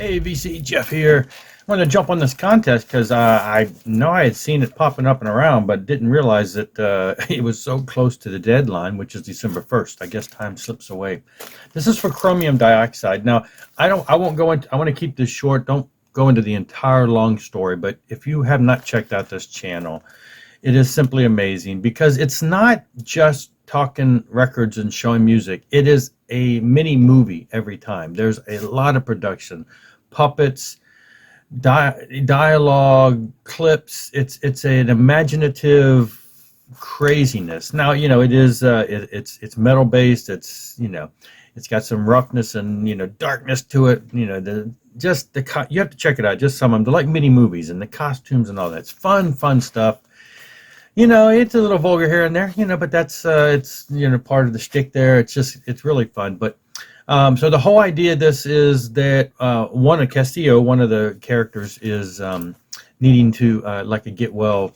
Hey VC, Jeff here. I wanted to jump on this contest because I know I had seen it popping up and around, but didn't realize that it was so close to the deadline, which is December 1st. I guess time slips away. This is for chromium dioxide. Now, I won't go into, I want to keep this short. Don't go into the entire long story, but if you have not checked out this channel, it is simply amazing because it's not just talking records and showing music. It is a mini movie every time. There's a lot of production, puppets, dialogue, clips. It's an imaginative craziness. Now, you know, it is it's metal based. It's, you know, it's got some roughness and, you know, darkness to it. You know, you have to check it out. Just some of them. They're like mini movies, and the costumes and all that. It's fun stuff. You know, it's a little vulgar here and there, you know, but that's, it's, you know, part of the shtick there. It's really fun. But, so the whole idea of this is that, Castillo, one of the characters is, needing to, like a get well,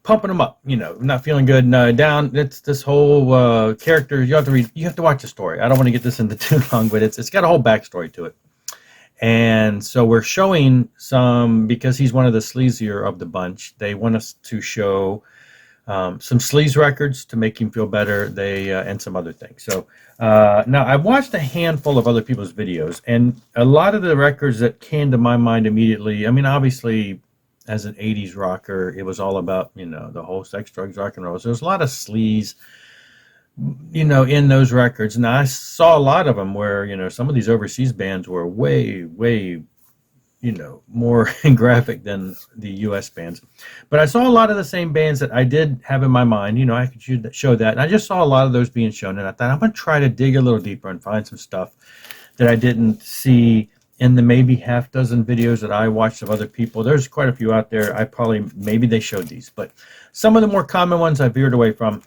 pumping them up, you know, not feeling good, down. It's this whole, character, you have to watch the story. I don't want to get this into too long, but it's got a whole backstory to it. And so we're showing some, because he's one of the sleazier of the bunch, they want us to show some sleaze records to make him feel better, and some other things. So now I've watched a handful of other people's videos, and a lot of the records that came to my mind immediately, I mean, obviously, as an 80s rocker, it was all about, you know, the whole sex, drugs, rock and roll. So there's a lot of sleaze, you know, in those records. And I saw a lot of them where, you know, some of these overseas bands were way, you know, more graphic than the US bands. But I saw a lot of the same bands that I did have in my mind, you know, I could show that. And I just saw a lot of those being shown. And I thought, I'm going to try to dig a little deeper and find some stuff that I didn't see in the maybe half dozen videos that I watched of other people. There's quite a few out there. Maybe they showed these. But some of the more common ones I veered away from.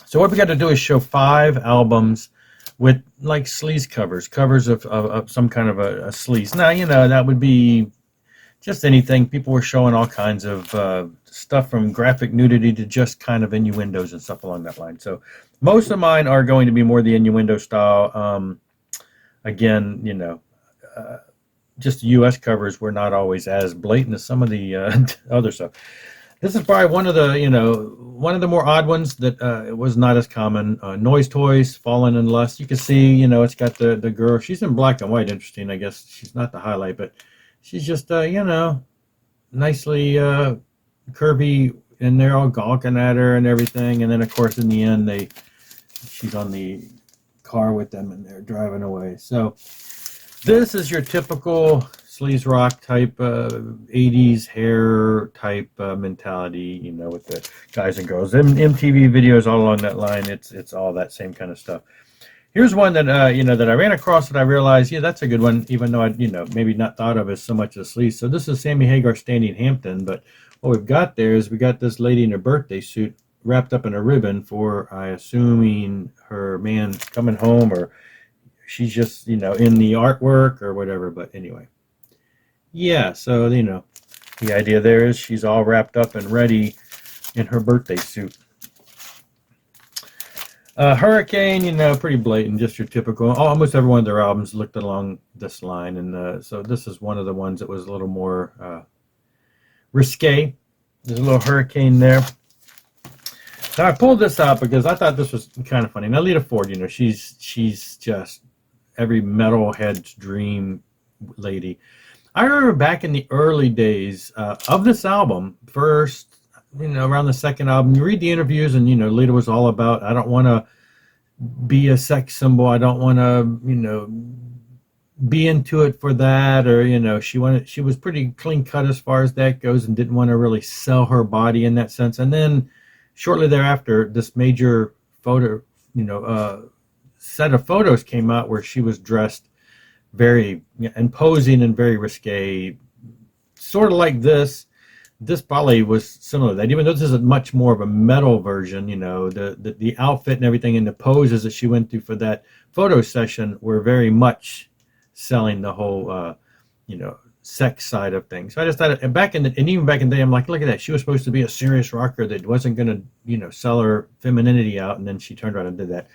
So what we got to do is show 5 albums with like sleaze covers of some kind of a sleaze. Now, you know, that would be just anything. People were showing all kinds of stuff from graphic nudity to just kind of innuendos and stuff along that line. So most of mine are going to be more the innuendo style. Again, you know, just US covers were not always as blatant as some of the other stuff. This is probably one of the, you know, one of the more odd ones that it was not as common. Noise Toys, Fallen in Lust. You can see, you know, it's got the girl. She's in black and white. Interesting. I guess she's not the highlight, but she's just, you know, nicely curvy, and they're all gawking at her and everything. And then, of course, in the end, she's on the car with them, and they're driving away. So this is your typical sleaze rock type 80s hair type mentality, you know, with the guys and girls. MTV videos all along that line. It's all that same kind of stuff. Here's one that you know, that I ran across that I realized, yeah, that's a good one, even though I, you know, maybe not thought of as so much as sleaze. So this is Sammy Hagar standing Hampton, but what we've got there is we got this lady in her birthday suit wrapped up in a ribbon for, I assuming, her man coming home, or she's just, you know, in the artwork or whatever. But anyway. Yeah, so, you know, the idea there is she's all wrapped up and ready in her birthday suit. Hurricane, you know, pretty blatant, just your typical. Almost every one of their albums looked along this line, and so this is one of the ones that was a little more risque. There's a little Hurricane there. So I pulled this out because I thought this was kind of funny. Now, Lita Ford, you know, she's just every metalhead's dream lady. I remember back in the early days of this album, first, you know, around the second album, you read the interviews, and, you know, Lita was all about, I don't want to be a sex symbol. I don't want to, you know, be into it for that. Or, you know, she was pretty clean cut as far as that goes, and didn't want to really sell her body in that sense. And then shortly thereafter, this major photo, you know, set of photos came out where she was dressed very imposing and very risque, sort of like this. This probably was similar to that, even though this is a much more of a metal version. You know, the outfit and everything, and the poses that she went through for that photo session were very much selling the whole, you know, sex side of things. So I just thought, and even back in the day, I'm like, look at that. She was supposed to be a serious rocker that wasn't going to, you know, sell her femininity out, and then she turned around and did that.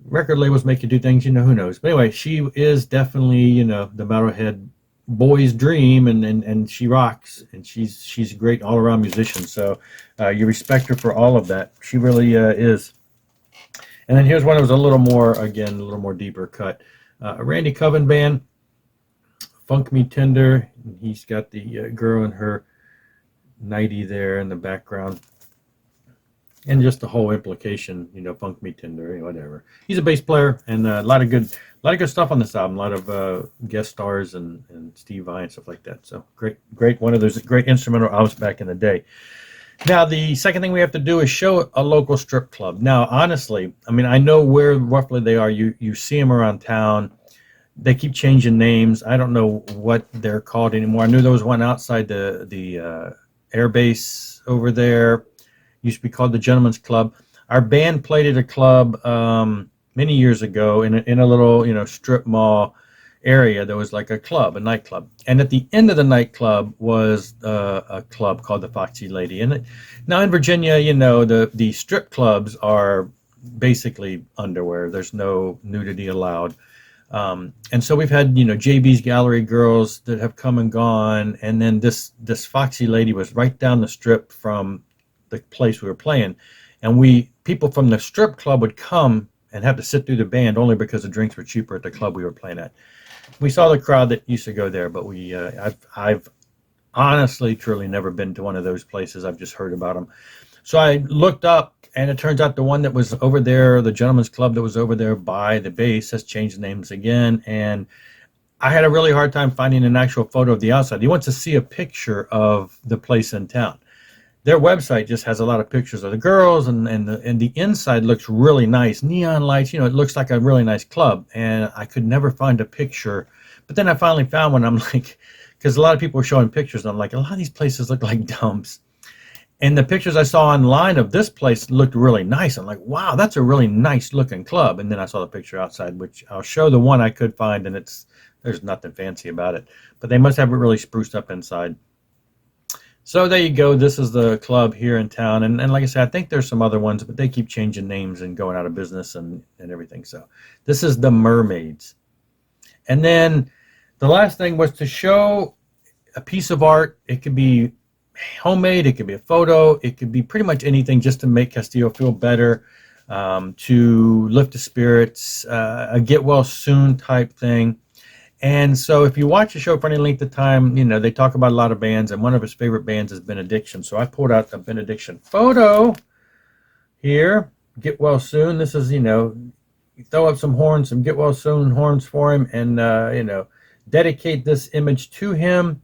record labels make you do things, who knows. But anyway, she is definitely, the metalhead boy's dream, and she rocks, and she's a great all-around musician. So you respect her for all of that. She really is. And then here's one that was a little more deeper cut. Randy Coven band, Funk Me Tender. He's got the girl in her nightie there in the background. And just the whole implication, Funk Me Tender, whatever. He's a bass player, and a lot of good stuff on this album. A lot of guest stars and Steve Vai and stuff like that. So great, one of those great instrumental albums back in the day. Now, the second thing we have to do is show a local strip club. Now, honestly, I mean, I know where roughly they are. You see them around town. They keep changing names. I don't know what they're called anymore. I knew there was one outside the air base over there. Used to be called the Gentleman's Club. Our band played at a club many years ago in a little strip mall area. There was like a nightclub, and at the end of the nightclub was a club called the Foxy Lady. And now in Virginia, the strip clubs are basically underwear. There's no nudity allowed. And so we've had JB's Gallery girls that have come and gone, and then this Foxy Lady was right down the strip from the place we were playing, and people from the strip club would come and have to sit through the band only because the drinks were cheaper at the club we were playing at. We saw the crowd that used to go there, but I've honestly truly never been to one of those places. I've just heard about them. So I looked up, and it turns out the one that was over there, the Gentleman's Club that was over there by the base, has changed names again, and I had a really hard time finding an actual photo of the outside. He wants to see a picture of the place in town. Their website just has a lot of pictures of the girls, and the inside looks really nice. Neon lights, it looks like a really nice club. And I could never find a picture. But then I finally found one. I'm like, because a lot of people were showing pictures, and I'm like, a lot of these places look like dumps. And the pictures I saw online of this place looked really nice. I'm like, wow, that's a really nice looking club. And then I saw the picture outside, which I'll show the one I could find, and there's nothing fancy about it. But they must have it really spruced up inside. So there you go. This is the club here in town. And like I said, I think there's some other ones, but they keep changing names and going out of business and everything. So this is the Mermaids. And then the last thing was to show a piece of art. It could be homemade. It could be a photo. It could be pretty much anything just to make Castillo feel better, to lift the spirits, a get well soon type thing. And so if you watch the show for any length of time, they talk about a lot of bands, and one of his favorite bands is Benediction. So I pulled out a Benediction photo here. Get well soon. This is, you throw up some horns, some get well soon horns for him, and, dedicate this image to him.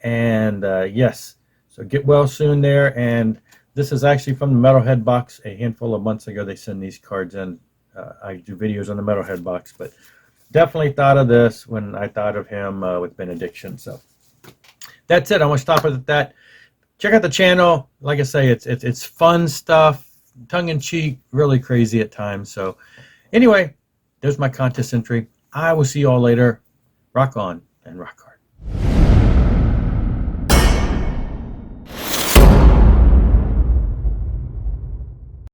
And yes, so get well soon there. And this is actually from the Metalhead box a handful of months ago. They send these cards in. I do videos on the Metalhead box, but definitely thought of this when I thought of him with Benediction. So that's it. I want to stop at that. Check out the channel. Like I say, it's fun stuff, tongue-in-cheek, really crazy at times. So anyway, there's my contest entry. I will see you all later. Rock on and rock hard.